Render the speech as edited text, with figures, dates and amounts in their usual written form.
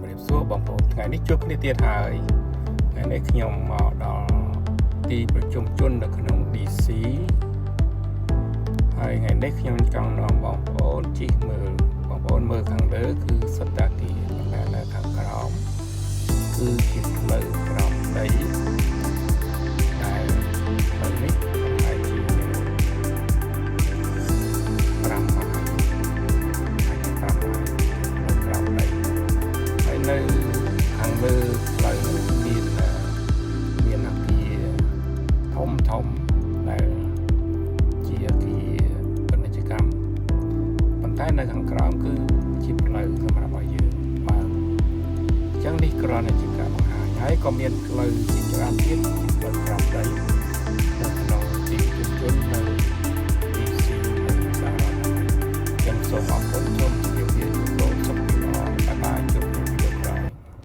ជំរាបសួរបងប្អូនថ្ងៃនេះជួបគ្នាទៀតហើយថ្ងៃនេះខ្ញុំមកដល់ទីប្រជុំជននៅក្នុង DC ហើយថ្ងៃនេះខ្ញុំចង់នាំបងប្អូនជិះមើលបងប្អូនមើលខាងលើគឺសត្វតាគីប៉ុន្តែនៅខាងក្រោមគឺជាផ្លូវក្រោមដីដែលផ្លូវនេះហើយជា5ម៉ាយក្រោមដីហើយនៅខាងលើផ្លូវមានអគារធំដែលជាអគារពាណិជ្ជកម្មប៉ុន្តែនៅខាងក្រោមគឺជាផ្លូវសម្រាប់ឲ្យយើងបើកអញ្ចឹងនេះគ្រាន់តែជាការបង្ហាញហើយក៏មានផ្លូវជាច្រើនទៀតផ្លូវក្រោមដី